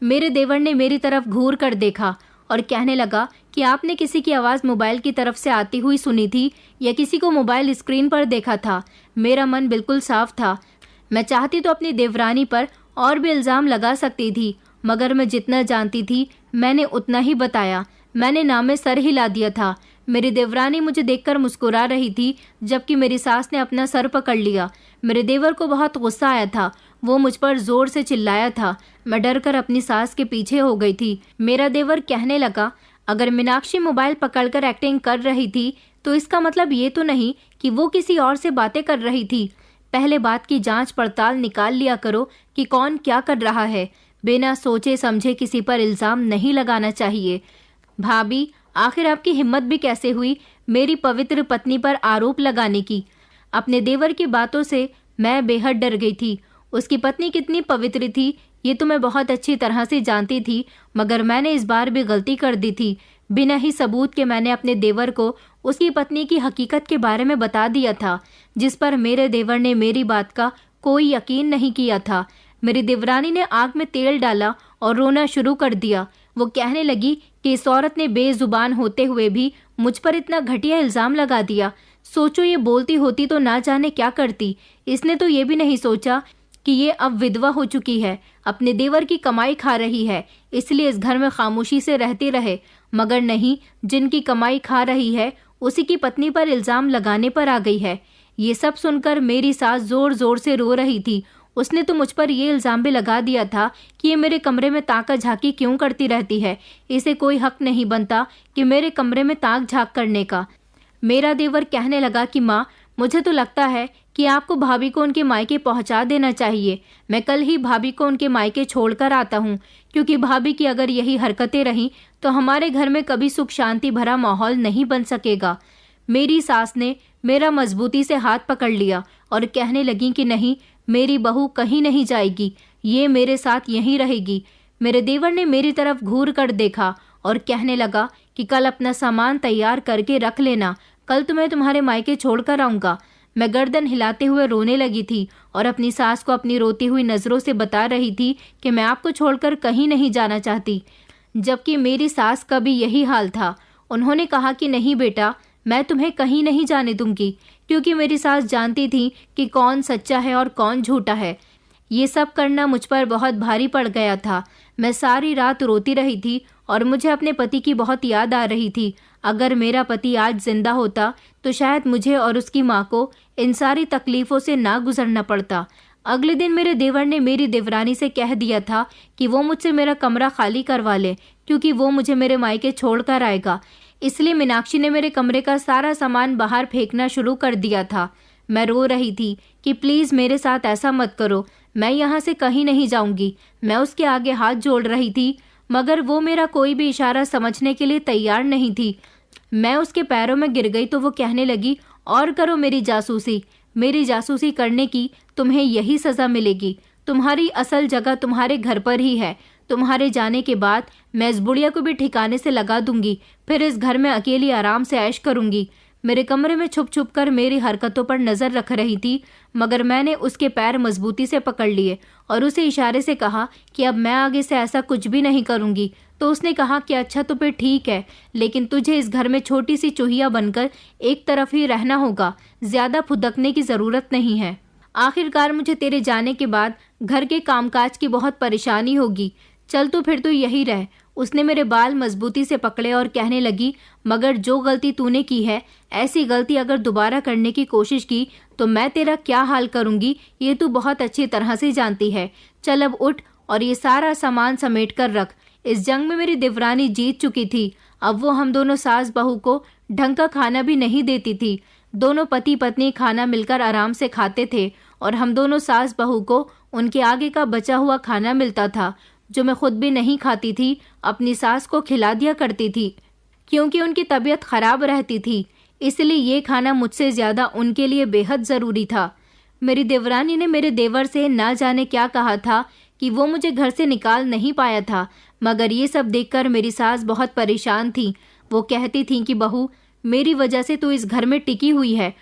मेरे देवर ने मेरी तरफ घूर कर देखा और कहने लगा कि आपने किसी की आवाज़ मोबाइल की तरफ से आती हुई सुनी थी या किसी को मोबाइल स्क्रीन पर देखा था। मेरा मन बिल्कुल साफ था। मैं चाहती तो अपनी देवरानी पर और भी इल्ज़ाम लगा सकती थी, मगर मैं जितना जानती थी मैंने उतना ही बताया। मैंने नाम में सर हिला दिया था। मेरी देवरानी मुझे देखकर मुस्कुरा रही थी, जबकि मेरी सास ने अपना सर पकड़ लिया। मेरे देवर को बहुत गुस्सा आया था। वो मुझ पर जोर से चिल्लाया था। मैं डर कर अपनी सास के पीछे हो गई थी। मेरा देवर कहने लगा, अगर मीनाक्षी मोबाइल पकड़कर एक्टिंग कर रही थी तो इसका मतलब ये तो नहीं कि वो किसी और से बातें कर रही थी। पहले बात की जांच पड़ताल निकाल लिया करो कि कौन क्या कर रहा है। बिना सोचे समझे किसी पर इल्ज़ाम नहीं लगाना चाहिए। भाभी, आखिर आपकी हिम्मत भी कैसे हुई मेरी पवित्र पत्नी पर आरोप लगाने की? अपने देवर की बातों से मैं बेहद डर गई थी। उसकी पत्नी कितनी पवित्र थी ये तो मैं बहुत अच्छी तरह से जानती थी, मगर मैंने इस बार भी गलती कर दी थी। बिना ही सबूत के मैंने अपने देवर को उसकी पत्नी की हकीकत के बारे में बता दिया था, जिस पर मेरे देवर ने मेरी बात का कोई यकीन नहीं किया था। मेरी देवरानी ने आग में तेल डाला और रोना शुरू कर दिया। वो कहने लगी कि इस औरत ने बेजुबान होते हुए भी मुझ पर इतना घटिया इल्ज़ाम लगा दिया। सोचो, ये बोलती होती तो ना जाने क्या करती। इसने तो ये भी नहीं सोचा कि ये अब विधवा हो चुकी है, अपने देवर की कमाई खा रही है, इसलिए इस घर में खामोशी से रहती रहे। मगर नहीं, जिनकी कमाई खा रही है उसी की पत्नी पर इल्ज़ाम लगाने पर आ गई है। ये सब सुनकर मेरी सास जोर जोर से रो रही थी। उसने तो मुझ पर ये इल्ज़ाम भी लगा दिया था कि ये मेरे कमरे में ताका झाकी क्यों करती रहती है। इसे कोई हक नहीं बनता कि मेरे कमरे में ताक झाक करने का। मेरा देवर कहने लगा कि माँ, मुझे तो लगता है कि आपको भाभी को उनके मायके पहुंचा देना चाहिए। मैं कल ही भाभी को उनके मायके छोड़कर आता हूँ, क्योंकि भाभी की अगर यही हरकतें रहीं तो हमारे घर में कभी सुख शांति भरा माहौल नहीं बन सकेगा। मेरी सास ने मेरा मजबूती से हाथ पकड़ लिया और कहने लगी कि नहीं, मेरी बहू कहीं नहीं जाएगी, ये मेरे साथ यहीं रहेगी। मेरे देवर ने मेरी तरफ घूर कर देखा और कहने लगा कि कल अपना सामान तैयार करके रख लेना, कल तो मैं तुम्हारे मायके छोड़कर आऊँगा। मैं गर्दन हिलाते हुए रोने लगी थी और अपनी सास को अपनी रोती हुई नज़रों से बता रही थी कि मैं आपको छोड़कर कहीं नहीं जाना चाहती, जबकि मेरी सास का भी यही हाल था। उन्होंने कहा कि नहीं बेटा, मैं तुम्हें कहीं नहीं जाने दूंगी, क्योंकि मेरी सास जानती थी कि कौन सच्चा है और कौन झूठा है। ये सब करना मुझ पर बहुत भारी पड़ गया था। मैं सारी रात रोती रही थी और मुझे अपने पति की बहुत याद आ रही थी। अगर मेरा पति आज जिंदा होता तो शायद मुझे और उसकी माँ को इन सारी तकलीफ़ों से ना गुजरना पड़ता। अगले दिन मेरे देवर ने मेरी देवरानी से कह दिया था कि वो मुझसे मेरा कमरा खाली करवा ले, क्योंकि वो मुझे मेरे मायके छोड़ कर आएगा। इसलिए मीनाक्षी ने मेरे कमरे का सारा सामान बाहर फेंकना शुरू कर दिया था। मैं रो रही थी कि प्लीज़ मेरे साथ ऐसा मत करो, मैं यहाँ से कहीं नहीं जाऊँगी। मैं उसके आगे हाथ जोड़ रही थी, मगर वो मेरा कोई भी इशारा समझने के लिए तैयार नहीं थी। मैं उसके पैरों में गिर गई तो वो कहने लगी, और करो मेरी जासूसी। मेरी जासूसी करने की तुम्हें यही सज़ा मिलेगी। तुम्हारी असल जगह तुम्हारे घर पर ही है। तुम्हारे जाने के बाद मैं इस बुढ़िया को भी ठिकाने से लगा दूंगी, फिर इस घर में अकेली आराम से ऐश करूंगी। मेरे कमरे में छुप छुप कर मेरी हरकतों पर नज़र रख रही थी, मगर मैंने उसके पैर मजबूती से पकड़ लिए और उसे इशारे से कहा कि अब मैं आगे से ऐसा कुछ भी नहीं करूंगी। तो उसने कहा कि अच्छा तो फिर ठीक है, लेकिन तुझे इस घर में छोटी सी चूहिया बनकर एक तरफ ही रहना होगा, ज़्यादा फुदकने की ज़रूरत नहीं है। आखिरकार मुझे तेरे जाने के बाद घर के कामकाज की बहुत परेशानी होगी, चल तो फिर तू यही रह। उसने मेरे बाल मजबूती से पकड़े और कहने लगी, मगर जो गलती तूने की है, ऐसी गलती अगर दोबारा करने की कोशिश की तो मैं तेरा क्या हाल करूंगी ये तू बहुत अच्छी तरह से जानती है। चल अब उठ और ये सारा सामान समेट कर रख। इस जंग में मेरी देवरानी जीत चुकी थी। अब वो हम दोनों सास बहू को ढंग का खाना भी नहीं देती थी। दोनों पति पत्नी खाना मिलकर आराम से खाते थे और हम दोनों सास बहू को उनके आगे का बचा हुआ खाना मिलता था, जो मैं खुद भी नहीं खाती थी, अपनी सास को खिला दिया करती थी, क्योंकि उनकी तबीयत खराब रहती थी। इसलिए ये खाना मुझसे ज्यादा उनके लिए बेहद जरूरी था। मेरी देवरानी ने मेरे देवर से ना जाने क्या कहा था कि वो मुझे घर से निकाल नहीं पाया था, मगर ये सब देखकर मेरी सास बहुत परेशान थी। वो कहती थी कि बहू, मेरी वजह से तू इस घर में टिकी हुई है,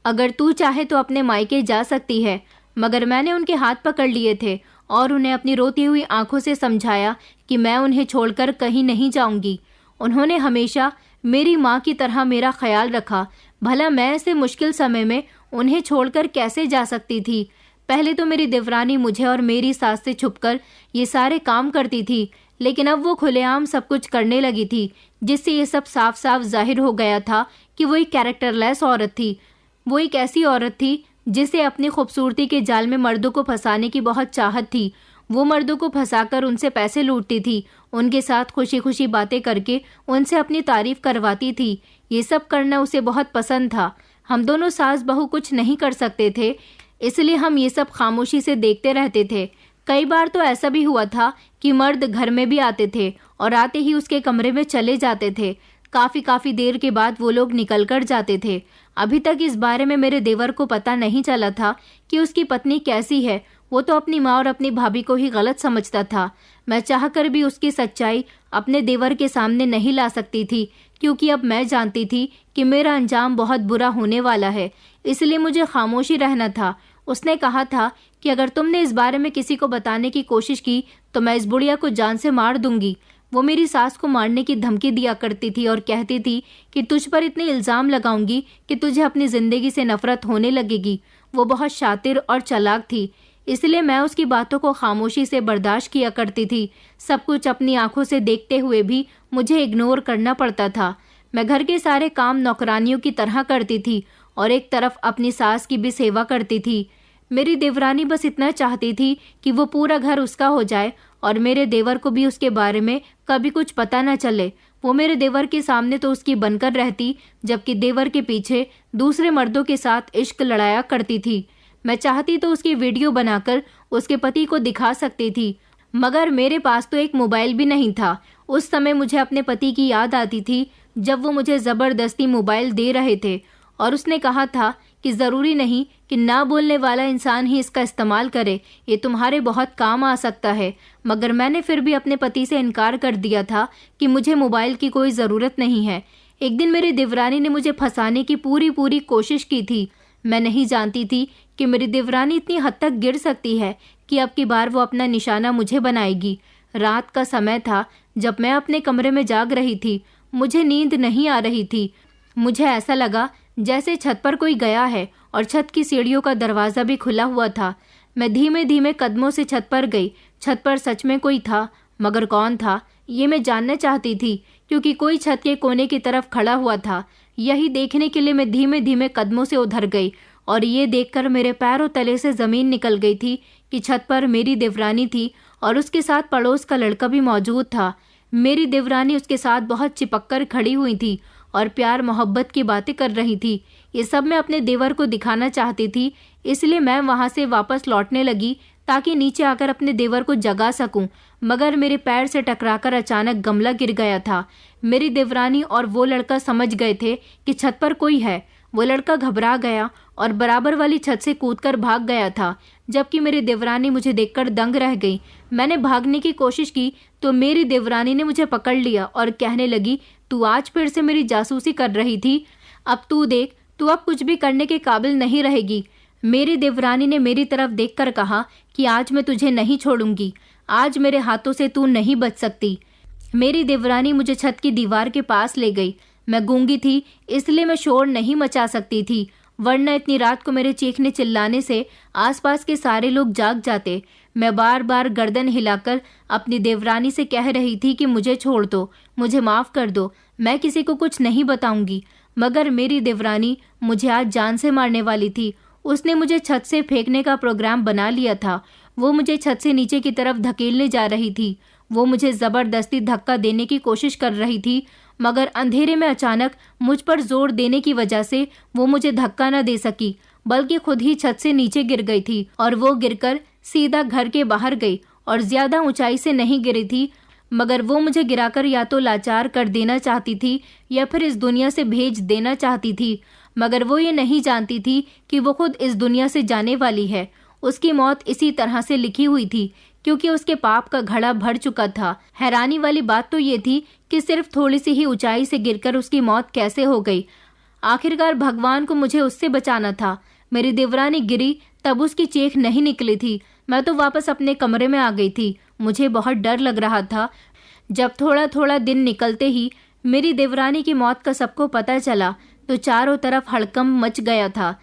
अगर तू चाहे तो अपने मायके जा सकती है। मगर मैंने उनके हाथ पकड़ लिए थे और उन्हें अपनी रोती हुई आंखों से समझाया कि मैं उन्हें छोड़कर कहीं नहीं जाऊंगी। उन्होंने हमेशा मेरी माँ की तरह मेरा ख्याल रखा। भला मैं ऐसे मुश्किल समय में उन्हें छोड़कर कैसे जा सकती थी। पहले तो मेरी देवरानी मुझे और मेरी सास से छुपकर ये सारे काम करती थी, लेकिन अब वो खुलेआम सब कुछ करने लगी थी, जिससे ये सब साफ साफ जाहिर हो गया था कि वो एक कैरेक्टरलेस औरत थी। वो एक ऐसी औरत थी जिसे अपनी खूबसूरती के जाल में मर्दों को फंसाने की बहुत चाहत थी। वो मर्दों को फंसाकर उनसे पैसे लूटती थी, उनके साथ खुशी खुशी बातें करके उनसे अपनी तारीफ करवाती थी। ये सब करना उसे बहुत पसंद था। हम दोनों सास बहू कुछ नहीं कर सकते थे, इसलिए हम ये सब खामोशी से देखते रहते थे। कई बार तो ऐसा भी हुआ था कि मर्द घर में भी आते थे और आते ही उसके कमरे में चले जाते थे। काफी देर के बाद वो लोग निकल कर जाते थे। अभी तक इस बारे में मेरे देवर को पता नहीं चला था कि उसकी पत्नी कैसी है। वो तो अपनी माँ और अपनी भाभी को ही गलत समझता था। मैं चाहकर भी उसकी सच्चाई अपने देवर के सामने नहीं ला सकती थी, क्योंकि अब मैं जानती थी कि मेरा अंजाम बहुत बुरा होने वाला है, इसलिए मुझे खामोशी रहना था। उसने कहा था कि अगर तुमने इस बारे में किसी को बताने की कोशिश की तो मैं इस बुढ़िया को जान से मार दूंगी। वो मेरी सास को मारने की धमकी दिया करती थी और कहती थी कि तुझ पर इतने इल्जाम लगाऊंगी कि तुझे अपनी जिंदगी से नफरत होने लगेगी। वो बहुत शातिर और चालाक थी, इसलिए मैं उसकी बातों को खामोशी से बर्दाश्त किया करती थी। सब कुछ अपनी आंखों से देखते हुए भी मुझे इग्नोर करना पड़ता था। मैं घर के सारे काम नौकरानियों की तरह करती थी और एक तरफ अपनी सास की भी सेवा करती थी। मेरी देवरानी बस इतना चाहती थी कि वो पूरा घर उसका हो जाए और मेरे देवर को भी उसके बारे में कभी कुछ पता न चले। वो मेरे देवर के सामने तो उसकी बनकर रहती, जबकि देवर के पीछे दूसरे मर्दों के साथ इश्क लड़ाया करती थी। मैं चाहती तो उसकी वीडियो बनाकर उसके पति को दिखा सकती थी, मगर मेरे पास तो एक मोबाइल भी नहीं था। उस समय मुझे अपने पति की याद आती थी जब वो मुझे जबरदस्ती मोबाइल दे रहे थे और उसने कहा था कि जरूरी नहीं कि ना बोलने वाला इंसान ही इसका इस्तेमाल करे, ये तुम्हारे बहुत काम आ सकता है। मगर मैंने फिर भी अपने पति से इनकार कर दिया था कि मुझे मोबाइल की कोई ज़रूरत नहीं है। एक दिन मेरी देवरानी ने मुझे फंसाने की पूरी कोशिश की थी। मैं नहीं जानती थी कि मेरी देवरानी इतनी हद तक गिर सकती है कि अब की बार वो अपना निशाना मुझे बनाएगी। रात का समय था जब मैं अपने कमरे में जाग रही थी। मुझे नींद नहीं आ रही थी। मुझे ऐसा लगा जैसे छत पर कोई गया है और छत की सीढ़ियों का दरवाज़ा भी खुला हुआ था। मैं धीमे धीमे कदमों से छत पर गई। छत पर सच में कोई था, मगर कौन था ये मैं जानना चाहती थी, क्योंकि कोई छत के कोने की तरफ खड़ा हुआ था। यही देखने के लिए मैं धीमे धीमे कदमों से उधर गई और ये देखकर मेरे पैरों तले से ज़मीन निकल गई थी कि छत पर मेरी देवरानी थी और उसके साथ पड़ोस का लड़का भी मौजूद था। मेरी देवरानी उसके साथ बहुत चिपक कर खड़ी हुई थी और प्यार मोहब्बत की बातें कर रही थी। ये सब मैं अपने देवर को दिखाना चाहती थी, इसलिए मैं वहां से वापस लौटने लगी ताकि नीचे आकर अपने देवर को जगा सकूं। मगर मेरे पैर से टकराकर अचानक गमला गिर गया था। मेरी देवरानी और वो लड़का समझ गए थे कि छत पर कोई है। वो लड़का घबरा गया और बराबर वाली छत से कूदकर भाग गया था, जबकि मेरी देवरानी मुझे देखकर दंग रह गई। मैंने भागने की कोशिश की तो मेरी देवरानी ने मुझे पकड़ लिया और कहने लगी, तू आज फिर से मेरी जासूसी कर रही थी। अब तू देख, तू अब कुछ भी करने के काबिल नहीं रहेगी। मेरी देवरानी ने मेरी तरफ देखकर कहा कि आज मैं तुझे नहीं छोड़ूंगी। आज मेरे हाथों से तू नहीं बच सकती। मेरी देवरानी मुझे छत की दीवार के पास ले गई। मैं गूंगी थी, इसलिए मैं शोर नहीं मचा सकती थी, वरना इतनी रात को मेरे चीखने चिल्लाने से आसपास के सारे लोग जाग जाते। मैं बार बार गर्दन हिलाकर अपनी देवरानी से कह रही थी कि मुझे छोड़ दो, मुझे माफ़ कर दो, मैं किसी को कुछ नहीं बताऊंगी। मगर मेरी देवरानी मुझे आज जान से मारने वाली थी। उसने मुझे छत से फेंकने का प्रोग्राम बना लिया था। वो मुझे छत से नीचे की तरफ धकेलने जा रही थी। वो मुझे ज़बरदस्ती धक्का देने की कोशिश कर रही थी, मगर अंधेरे में अचानक मुझ पर जोर देने की वजह से वो मुझे धक्का न दे सकी, बल्कि खुद ही छत से नीचे गिर गई थी। और वो गिरकर सीधा घर के बाहर गई और ज्यादा ऊंचाई से नहीं गिरी थी, मगर वो मुझे गिराकर या तो लाचार कर देना चाहती थी या फिर इस दुनिया से भेज देना चाहती थी। मगर वो ये नहीं जानती थी कि वो खुद इस दुनिया से जाने वाली है। उसकी मौत इसी तरह से लिखी हुई थी क्योंकि उसके पाप का घड़ा भर चुका था। हैरानी वाली बात तो ये थी कि सिर्फ थोड़ी सी ही ऊंचाई से गिरकर उसकी मौत कैसे हो गई। आखिरकार भगवान को मुझे उससे बचाना था। मेरी देवरानी गिरी तब उसकी चीख नहीं निकली थी। मैं तो वापस अपने कमरे में आ गई थी। मुझे बहुत डर लग रहा था। जब थोड़ा थोड़ा दिन निकलते ही मेरी देवरानी की मौत का सबको पता चला तो चारों तरफ हड़कंप मच गया था।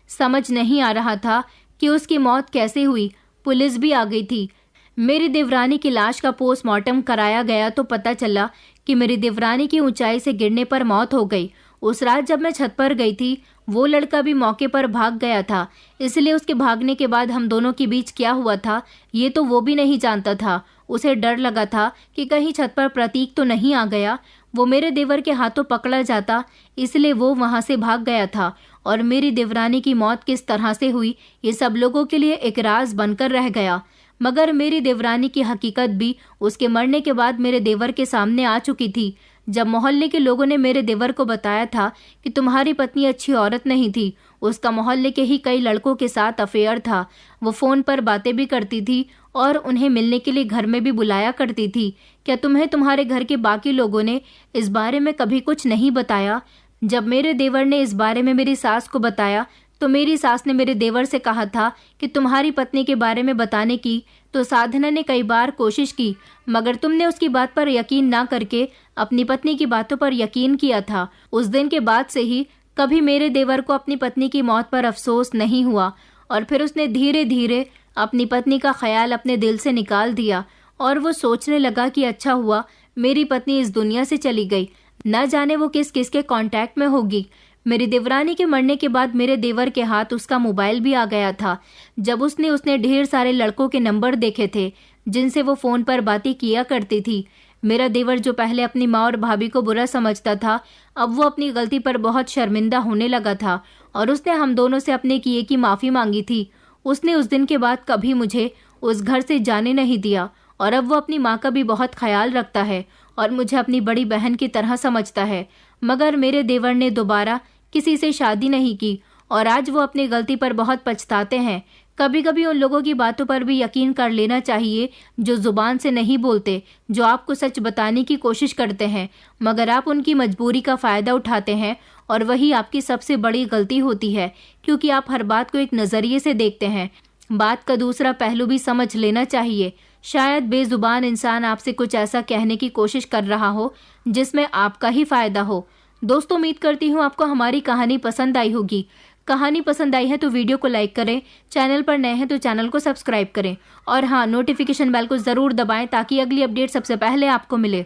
समझ नहीं आ रहा था कि उसकी मौत कैसे हुई। पुलिस भी आ गई थी। मेरी देवरानी की लाश का पोस्टमार्टम कराया गया तो पता चला कि मेरी देवरानी की ऊंचाई से गिरने पर मौत हो गई। उस रात जब मैं छत पर गई थी वो लड़का भी मौके पर भाग गया था, इसलिए उसके भागने के बाद हम दोनों के बीच क्या हुआ था ये तो वो भी नहीं जानता था। उसे डर लगा था कि कहीं छत पर प्रतीक तो नहीं आ गया। वो मेरे देवर के हाथों पकड़ा जाता, इसलिए वो वहां से भाग गया था। और मेरी देवरानी की मौत किस तरह से हुई ये सब लोगों के लिए एक राज बनकर रह गया। मगर मेरी देवरानी की हकीकत भी उसके मरने के बाद मेरे देवर के सामने आ चुकी थी। जब मोहल्ले के लोगों ने मेरे देवर को बताया था कि तुम्हारी पत्नी अच्छी औरत नहीं थी, उसका मोहल्ले के ही कई लड़कों के साथ अफेयर था, वो फोन पर बातें भी करती थी और उन्हें मिलने के लिए घर में भी बुलाया करती थी, क्या तुम्हें तुम्हारे घर के बाकी लोगों ने इस बारे में कभी कुछ नहीं बताया? जब मेरे देवर ने इस बारे में मेरी सास को बताया तो मेरी सास ने मेरे देवर से कहा था कि तुम्हारी पत्नी के बारे में बताने की तो साधना ने कई बार कोशिश की, मगर तुमने उसकी बात पर यकीन ना करके अपनी पत्नी की बातों पर यकीन किया था। उस दिन के बाद से ही कभी मेरे देवर को अपनी पत्नी की मौत पर अफसोस नहीं हुआ और फिर उसने धीरे धीरे अपनी पत्नी का ख्याल अपने दिल से निकाल दिया और वो सोचने लगा कि अच्छा हुआ मेरी पत्नी इस दुनिया से चली गई, न जाने वो किस किस के कांटेक्ट में होगी। मेरी देवरानी के मरने के बाद मेरे देवर के हाथ उसका मोबाइल भी आ गया था। जब उसने ढेर सारे लड़कों के नंबर देखे थे जिनसे वो फोन पर बातें किया करती थी। मेरा देवर जो पहले अपनी माँ और भाभी को बुरा समझता था, अब वो अपनी गलती पर बहुत शर्मिंदा होने लगा था और उसने हम दोनों से अपने किए की माफ़ी मांगी थी। उसने उस दिन के बाद कभी मुझे उस घर से जाने नहीं दिया और अब वो अपनी माँ का भी बहुत ख्याल रखता है और मुझे अपनी बड़ी बहन की तरह समझता है। मगर मेरे देवर ने दोबारा किसी से शादी नहीं की और आज वो अपनी गलती पर बहुत पछताते हैं। कभी कभी उन लोगों की बातों पर भी यकीन कर लेना चाहिए जो जुबान से नहीं बोलते, जो आपको सच बताने की कोशिश करते हैं मगर आप उनकी मजबूरी का फ़ायदा उठाते हैं और वही आपकी सबसे बड़ी गलती होती है क्योंकि आप हर बात को एक नज़रिए से देखते हैं। बात का दूसरा पहलू भी समझ लेना चाहिए। शायद बेजुबान इंसान आपसे कुछ ऐसा कहने की कोशिश कर रहा हो जिसमें आपका ही फ़ायदा हो। दोस्तों, उम्मीद करती हूँ आपको हमारी कहानी पसंद आई होगी। कहानी पसंद आई है तो वीडियो को लाइक करें, चैनल पर नए हैं तो चैनल को सब्सक्राइब करें और हाँ, नोटिफिकेशन बेल को ज़रूर दबाएं ताकि अगली अपडेट सबसे पहले आपको मिले।